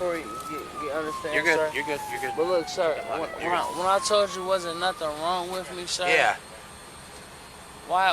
before you understand, You're good. sir? You're good. You're good. But look, sir, when I told you wasn't nothing wrong with me, sir. Yeah. Why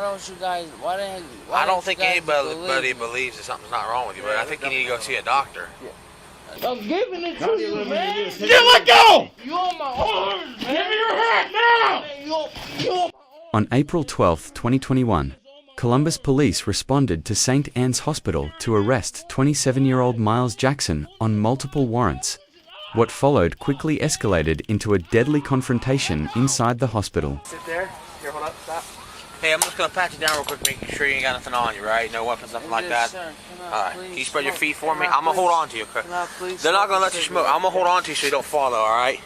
don't you guys? I don't think anybody believes that something's not wrong with you, but I think you need to go see a doctor. I'm giving it to you, man. Yeah, let go! You on my arms, man. Give me your hat now! You on On April 12, 2021, Columbus police responded to St. Anne's Hospital to arrest 27-year-old Miles Jackson on multiple warrants. What followed quickly escalated into a deadly confrontation inside the hospital. Sit there. Here, hold up. Stop. Hey, I'm just going to pat you down real quick, making sure you ain't got nothing on you, right? No weapons, nothing like that. Sir, Alright, can you spread your feet for me? I'm going to hold on to you, okay? They're not going to let you smoke. I'm going to hold on to you so you don't fall, though, alright?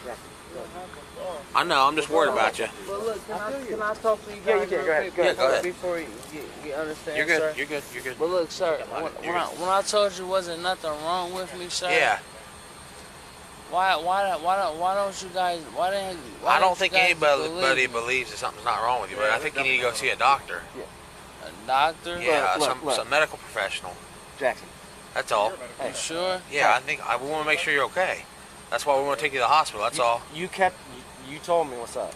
I know, I'm just worried about you. But look, can I talk to you guys? Yeah, you can. Go ahead. real quick Go ahead. Before you understand, You're good. sir? You're good. You're good. But look, sir, when I told you wasn't nothing wrong with me, sir. Yeah. Why don't you guys? I don't think anybody believes that something's not wrong with you, but I think you need to go see a doctor. A doctor? Yeah, some medical professional. Jackson. That's all. You sure? Yeah, I think we want to make sure you're okay. That's why we want to take you to the hospital. That's all. You told me what's up.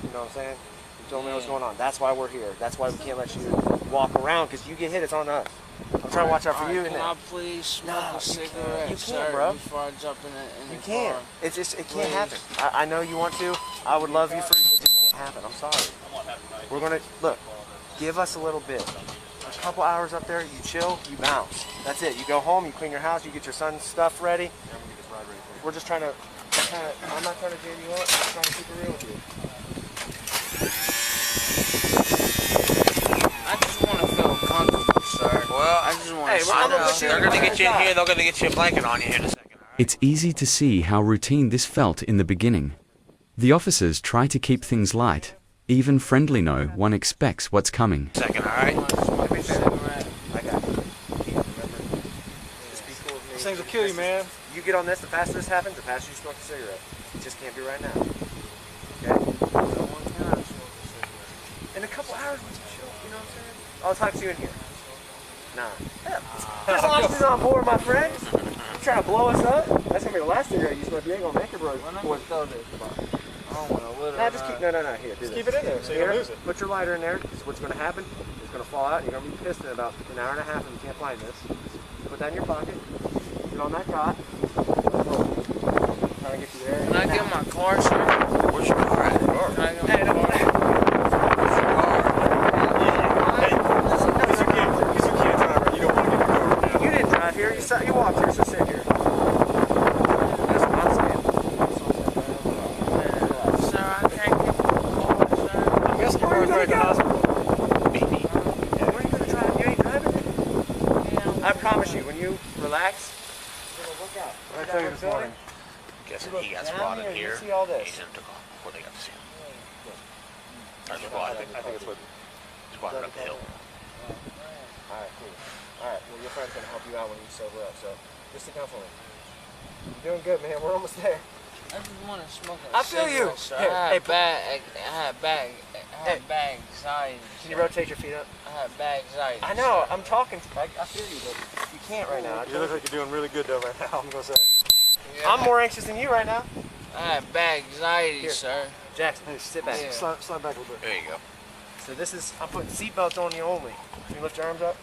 You know what I'm saying? You told me what's going on. That's why we're here. That's why we can't let you walk around, because you get hit, it's on us. I'm trying to watch out for you. Can I please smoke a cigarette, you can't, sir, bro. before I jump in the You can't. car? It can't happen. I know you want to. I would love you for it. It just can't happen. I'm sorry. We're gonna look. Give us a little bit. A couple hours up there. You chill. You bounce. That's it. You go home. You clean your house. You get your son's stuff ready. We're just trying to. I'm not trying to jam you up. I'm just trying to keep it real with you. I just want to feel comfortable, sir. Well, I just want to they're going to get you in here. They're going to get you a blanket on you here in a second. Right? It's easy to see how routine this felt in the beginning. The officers try to keep things light. Even friendly know one expects what's coming. Second, all right? Let me cigarette. I got you. Just be cool with me. These things will kill you, man. You get on this, the faster this happens, the faster you smoke a cigarette. It just can't be right now. Okay? In a couple hours, we can chill. You know what I'm saying? I'll talk to you in here. Nah. There's oxygen on board, my friend. You trying to blow us up? That's gonna be the last cigarette you smoke. You ain't gonna make it, bro. When I'm going to throw this, I don't want to litter. Nah, just keep. No. Here. Do Just this. keep it in there so you don't lose it. Put your lighter in there. Because what's gonna happen? It's gonna fall out. You're gonna be pissed in about an hour and a half, and you can't find this. Put that in your pocket. Get on that cot. Trying to get you there. Can I get my car, sir? Where's your car at? Can I get my car? Because you can't drive it. You don't want to get the car right now. You didn't drive here. You walked here, so sit here. That's what I'm saying. Sir, I can't get my car, sir. I guess your car's right at the hospital. Where are you gonna drive? You ain't driving it? I promise you, when you relax, look out. I tell you this morning. Guessing You he look got down spotted here, you here. see all this. He sent him to call before they got to see him. Or spotted. I think it's what. Spotted up the hill. Alright, cool. Alright, well your friend's gonna help you out when you sober up, so just sit down for me. You're doing good, man. We're almost there. I just want to smoke a I feel you. cigarette, sir. Here, I hey, had bad anxiety. Can you rotate your feet up? I had bad anxiety. I know, I'm talking. I feel you, but you can't right now. You look like you're doing really good though right now, I'm gonna say. Yeah. I'm more anxious than you right now. I had bad anxiety, Here. sir. Jackson, sit back. Yeah. Slide back a little bit. There you go. So this is, I'm putting seatbelts on you only. Can you lift your arms up?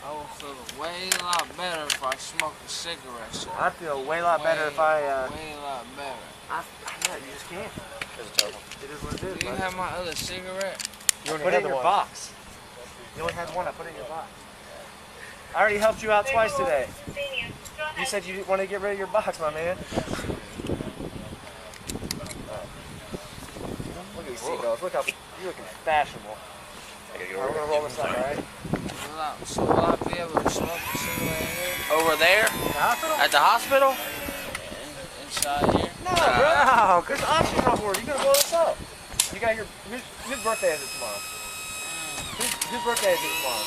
I will feel way a lot better if I smoke a cigarette, sir. I feel way a lot better if I, way a lot better. yeah, you just can't. It is what it is, Do you bud. have my other cigarette? You only put it in your box. You only had one, I put it in your box. I already helped you out twice today. You said you wanted to get rid of your box, my man. Look at these seagulls. Look how you're looking fashionable. I gotta get Alright, we're gonna roll this up, alright? So will I be able to smoke a cigarette here? Over there? At the hospital? Inside here? No, bro. No, there's oxygen on board. You're gonna blow this up. You got whose birthday is it tomorrow? Whose birthday is it tomorrow?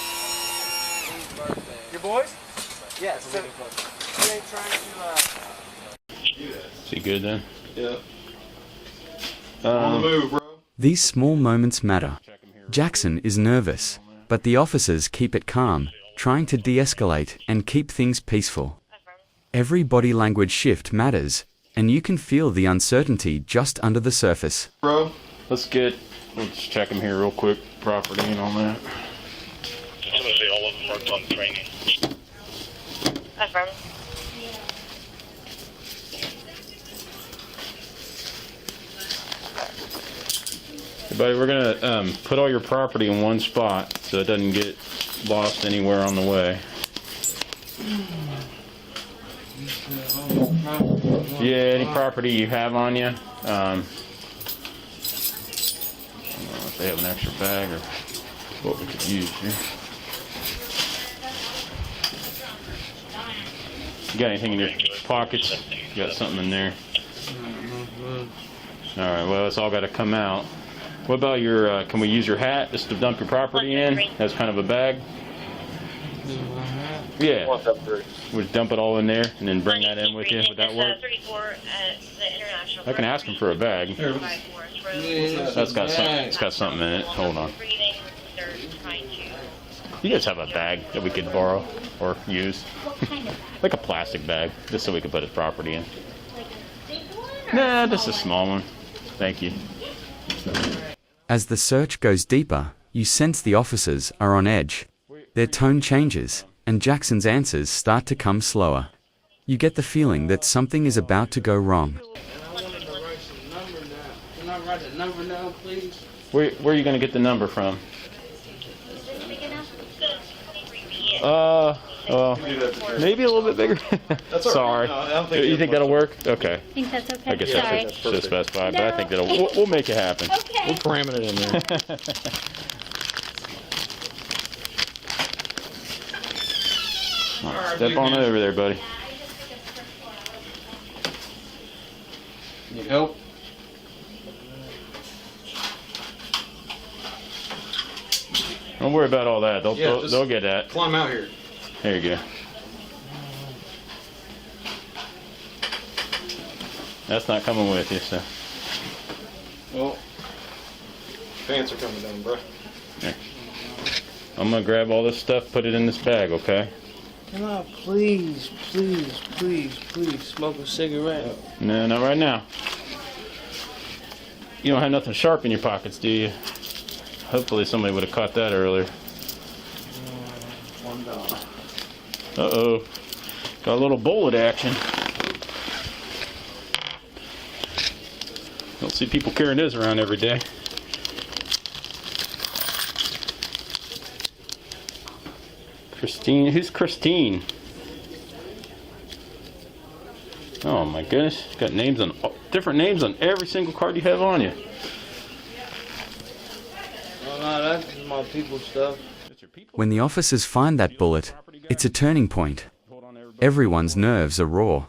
Whose birthday? Your boys? Yes. So, you ain't trying to, Is he good then? Yeah. On the move, bro. These small moments matter. Jackson is nervous, but the officers keep it calm, trying to de-escalate and keep things peaceful. Every body language shift matters, and you can feel the uncertainty just under the surface. Bro, let's check them here real quick, property and all that. I'm gonna say all of them worked on training. Affirm. Hey buddy, we're gonna put all your property in one spot so it doesn't get lost anywhere on the way. Yeah, any property you have on you. I don't know if they have an extra bag or what we could use here. You got anything in your pockets? You got something in there? Alright, well, it's all got to come out. What about your, can we use your hat just to dump your property in as kind of a bag? Yeah. We'd dump it all in there and then bring that in with you. Would that work? I can ask him for a bag. That's got something. It's got something in it. Hold on. You guys have a bag that we could borrow or use? Like a plastic bag, just so we could put his property in. Nah, just a small one. Thank you. As the search goes deeper, you sense the officers are on edge. Their tone changes, and Jackson's answers start to come slower. You get the feeling that something is about to go wrong. Can I write a number down, please? Where are you going to get the number from? Maybe a little bit bigger. Sorry. You think that'll work? Okay. I think that's okay. I guess that's should specify, but I think we'll make it happen. Okay. We'll cram it in there. Right, step on over there, buddy. Need help? Don't worry about all that. They'll get that. Climb out here. There you go. That's not coming with you, so. Well, pants are coming down, bro. Here. I'm gonna grab all this stuff, put it in this bag, okay? Can I please smoke a cigarette? No, not right now. You don't have nothing sharp in your pockets, do you? Hopefully somebody would have caught that earlier. $1. Uh-oh. Got a little bullet action. Don't see people carrying this around every day. Christine. Who's Christine? Oh my goodness. Got names on different names on every single card you have on you. No, that's just my people's stuff. When the officers find that bullet, it's a turning point. Everyone's nerves are raw.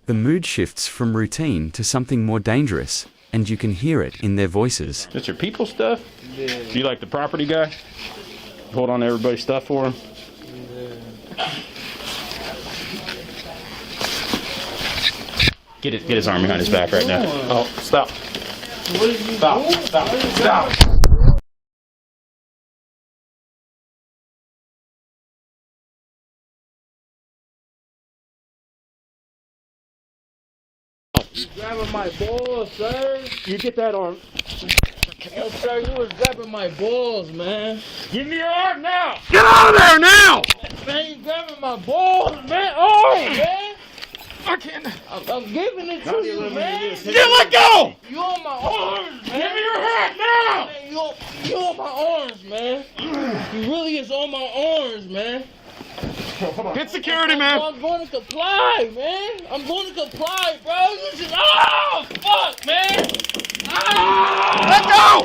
The mood shifts from routine to something more dangerous, and you can hear it in their voices. That's your people stuff? Yeah. You like the property guy? Hold on to everybody's stuff for him? Yeah. Get his arm behind his back right now. Oh, stop. What is you Stop. doing? Stop. You grabbing my balls, sir? You get that arm. Yo, sir, you was grabbing my balls, man. Give me your arm now! Get out of there now! Man, you grabbing my balls, man. Oh, man. I can't. I'm giving it to you, man. You let go! You on my arms, man. Give me your hat now! Man, you on my arms, man. You really is on my arms, man. Get security, man! I'm going to comply, man. I'm going to comply, bro. You just, oh, fuck, man. Let go!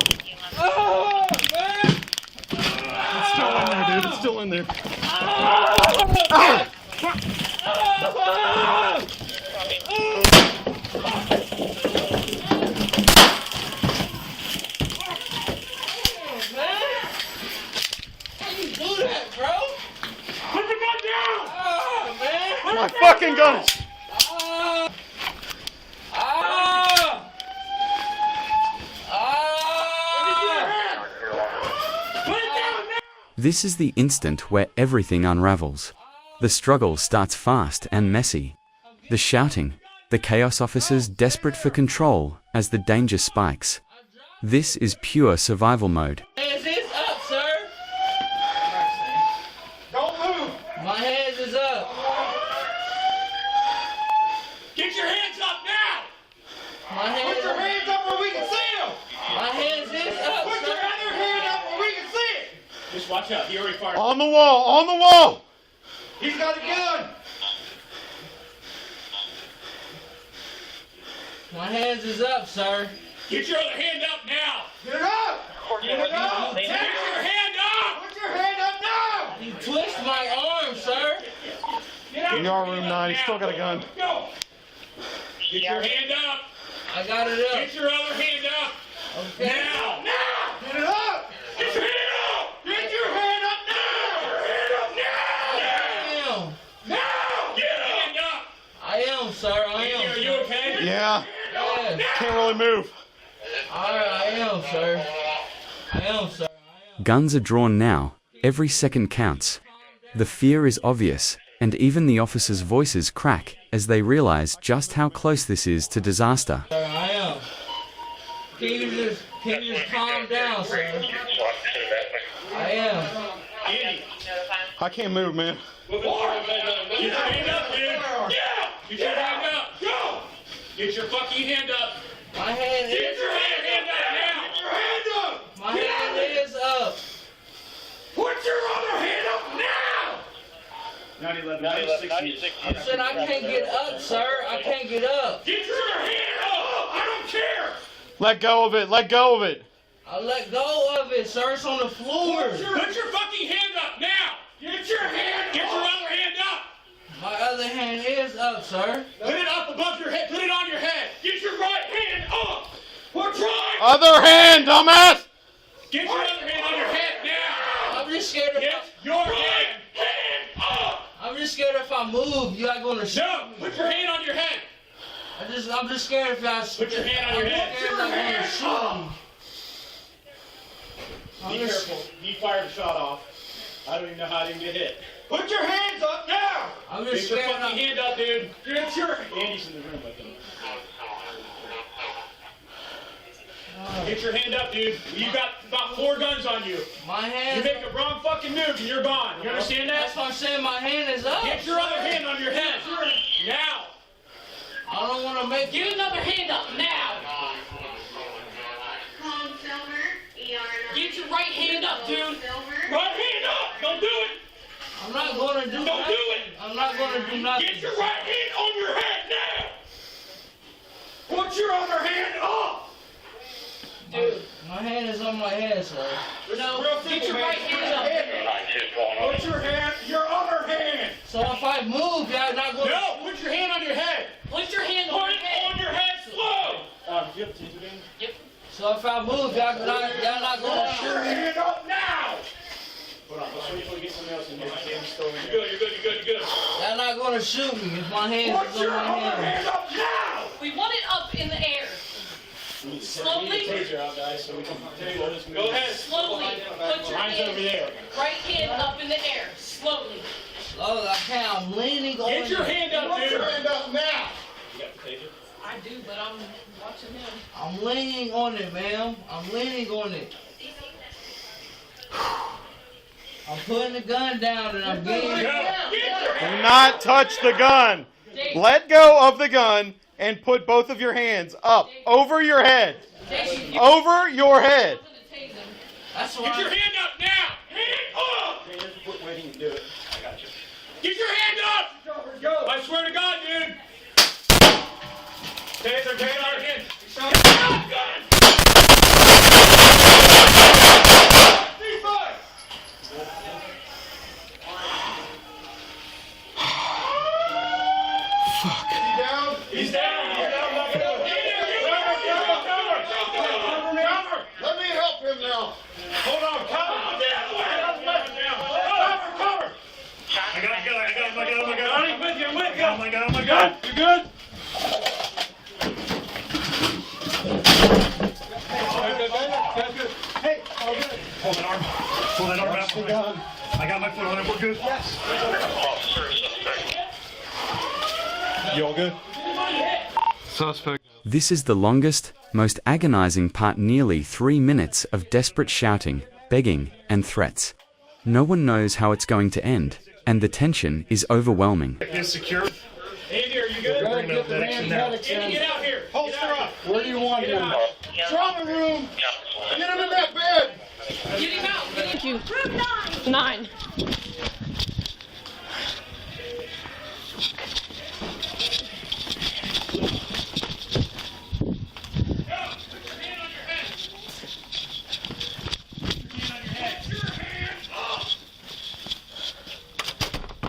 Oh, man. It's still in there, dude. It's still in there. My fucking guns! This is the instant where everything unravels. The struggle starts fast and messy. The shouting, the chaos officers desperate for control as the danger spikes. This is pure survival mode. Hands is up, sir. Don't move. My hands is up. Get your hands up now! My hands. Put your hands up where we can see them. My hands is up, Put your sir. other hand up where we can see it. Just watch out. He already fired. On the wall. On the wall. He's got a gun. My hands is up, sir. Get your other hand up now! Get it up. Get it up. Get your hand up! Put your hand up now. You twist my arm, sir. Get out. ER room 9. He's still got a gun. Go! Get your hand up! I got it up. Get your other hand up! Okay. Now! Now! Get it up. Get your hand up! Get your hand up now. Get your hand up now! I am. Now! Get your hand up! I am, sir. I am. Are you okay? Yeah. Yes. Can't really move. I am, sir. I am, sir. Guns are drawn now. Every second counts. The fear is obvious, and even the officers' voices crack as they realize just how close this is to disaster. Sir, I am. Can you just calm down, sir? I am. Andy, I can't move, man. get your hand up, dude! Yeah! Get your hand up! Go! Get your fucking hand up! My hand Get is your hand up now! Get your hand up! My hand is up. Put your other hand up now! 911, I said I can't get up, sir. I can't get up. Get your other hand up! I don't care! Let go of it. Let go of it. I let go of it, sir. It's on the floor. Put your fucking hand up now! Get your hand! Get your other hand up! My other hand is up, sir. Put it up above your head. Put it on your head. Get your right hand up! We're trying! Other hand, dumbass. Get your other hand on your head now! I'm just scared if Get your hand up! I'm just scared if I move, you are gonna shoot No! me. Put your hand on your head! I'm just scared if I Put your hand on your head. I'm scared they're gonna shoot me. Be careful. He fired a shot off. I don't even know how I didn't get hit. Put your hands up now! I'm Get just your scared. fucking hand up, dude. Get your Andy's in the room with him. Get your hand up, dude. You got about 4 guns on you. My You hand. make a wrong fucking move and you're gone. You understand that? That's what I'm saying. My hand is up. Get your other hand on your head. Now. I don't want to make. Get another hand up now. Get your right hand up, dude. Right hand up. Don't do it. I'm not gonna do Don't nothing. do it. I'm not gonna do nothing. Get your right hand on your head now. Put your other hand up. Dude, my hand is on my head, sir. No, get your right hand up. Put your hand, your other hand. So if I move, y'all not gonna. No, put your hand on your head. Put your hand on your head slow. Do you have the taser gun? Yep. So if I move, y'all not gonna Put your shoot me. hand up now. Hold on, let's wait till we get somebody else in here. Andy's still in You're here. good, you're good, you're good, you're good. Y'all not gonna shoot me if my hand Put is on your my other hand. hand up now. We want it up in the air. We need Slowly. the taser out, guys, so we can control this move. Go ahead. Slowly. Put your Mine's over hand, there. right hand up in the air. Slowly. Slowly, I can't. I'm leaning on Get your it. hand up, dude. up now. You got the taser? I do, but I'm watching him. I'm leaning on it, ma'am. I'm leaning on it. I'm putting the gun down and I'm getting Go. it. Get your Do hand. not touch the gun. Let go of the gun and put both of your hands up over your head. Jason, you Over your head. to the taser. That's Get your why. hand up now. Hand up. Okay, just quit waiting and do it. I got you. Get your hand up. I swear to God, dude. Taser, take our hand. He's down. Let me help him now. Hold on. Cover. Cover. I got him. Oh my God. You good? Hey, hold an arm. Pull that arm out. I got my foot on it. We're good. Yes. You all good? Suspect. This is the longest, most agonizing part, nearly 3 minutes of desperate shouting, begging, and threats. No one knows how it's going to end, and the tension is overwhelming. Is secure. Andy, are you good? Bring the medics now. Andy, get out here. Holster up. Where do you want him? Trauma room. Get him in that bed. Get him out. Thank you. 9.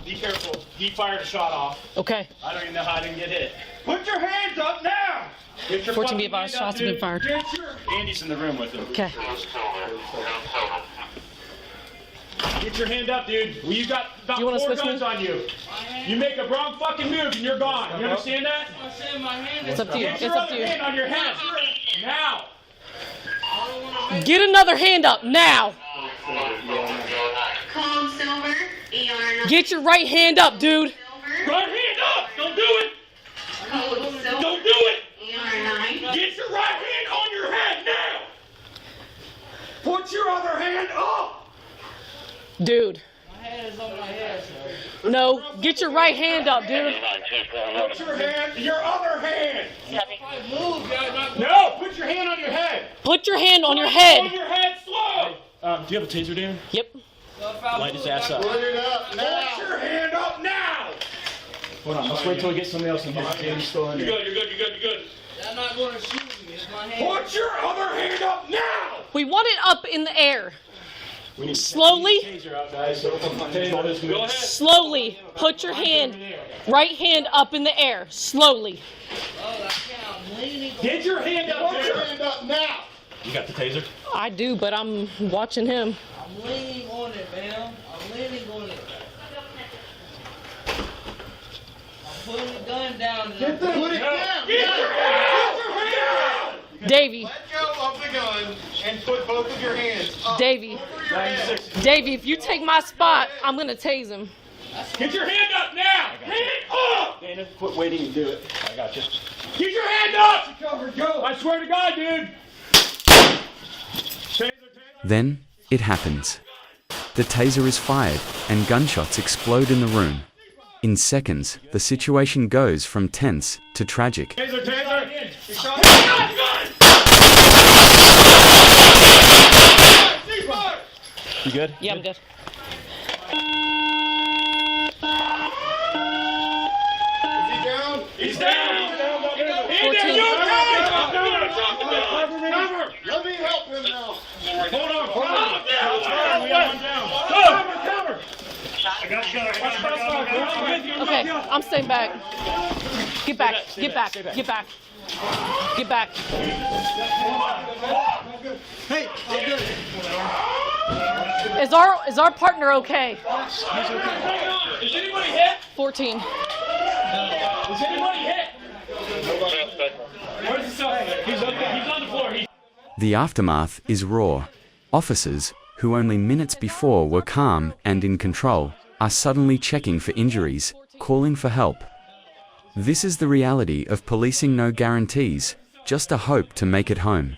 Be careful. He fired a shot off. Okay. I don't even know how I didn't get hit. Put your hands up now. Get your 14 fucking be advised, hand up, shots have been dude. fired. Get your... Andy's in the room with him. Okay. Get your hand up, dude. Well, you got about You wanna 4 switch guns me? on you. You make a wrong fucking move and you're gone. You understand that? It's up to you. Get It's your up other to you. hand on your head. Now. Get another hand up now. Call Silver, ER Get your right hand up, dude. Right hand up. Don't do it. Code Silver, Don't do it. ER9. Get your right hand on your head now. Put your other hand up. Dude. No, get your right hand up, dude. Put your hand, your other hand. No, put your hand on your head. Put your hand on your On head. your head, slow. Do you have a taser, Dan? Yep. Light his ass up. Put it up now. Put your hand up now. Hold on, let's wait till we get somebody else in here. Danny's still in there. You're good. I'm not going to shoot me. It's my hand. Put your other hand up now. We want it up in the air. We need Slowly. taser out, guys. Go ahead. Slowly. Put your hand, right hand up in the air. Slowly. Get your hand up. Put your hand up now. You got the taser? I do, but I'm watching him. I'm leaning on it, man. I'm leaning on it. I'm putting the gun down. Put it down. Get your hand down. Davey. Let go of the gun and put both of your hands up Davey. over your head. Davey, if you take my spot, I'm gonna tase him. Get your hand up now. Hand up. Dana, quit waiting and do it. I got you. Get your hand up. Go. I swear to God, dude. Taser. Then, it happens. The taser is fired, and gunshots explode in the room. In seconds, the situation goes from tense to tragic. Taser. You good? Yeah, I'm good. He's down. 14. Let me help him now. Hold on. Cover. I got you. Okay, I'm staying back. Get back. Get back. Get back. Get back. Hey, I'm good. Is our partner okay? Is anybody hit? 14. Is anybody hit? Where's the suspect? He's on the floor. The aftermath is raw. Officers, who only minutes before were calm and in control, are suddenly checking for injuries, calling for help. This is the reality of policing. No guarantees, just a hope to make it home.